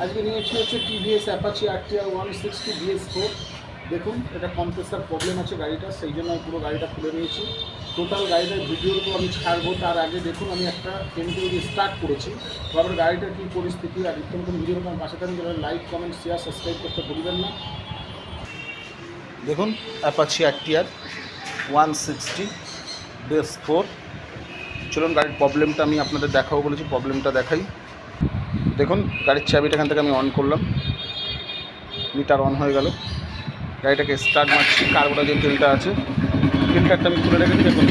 আজকে নিয়েছি হচ্ছে টিভিএস অ্যাপাচি আরটিআর 160 BS4। দেখুন এটা কম্প্রেসার প্রবলেম আছে গাড়িটা, সেই জন্য আমি পুরো গাড়িটা খুলে নিয়েছি। টোটাল গাড়িটার ভিডিওগুলো আমি ছাড়বো, তার আগে দেখুন আমি একটা কেমিক্যাল দিয়ে স্টার্ট করেছি। তারপরে গাড়িটার কী পরিস্থিতি আর নিত্য নতুন ভিডিওটা আমার পাশে থাকেন, যারা লাইক কমেন্ট শেয়ার সাবস্ক্রাইব করতে ভুলবেন না। দেখুন অ্যাপাচি আরটিআর 160 BS4। চলুন গাড়ির প্রবলেমটা আমি আপনাদের দেখাবো বলেছি, প্রবলেমটা দেখাই। দেখুন গাড়ির চাবিটা এখান থেকে আমি অন করলাম, মিটার অন হয়ে গেল। গাড়িটাকে স্টার্ট মারছি, কার্বোটা যে তেলটা আছে ফিল্টারটা আমি খুলে রেখেছি। দেখুন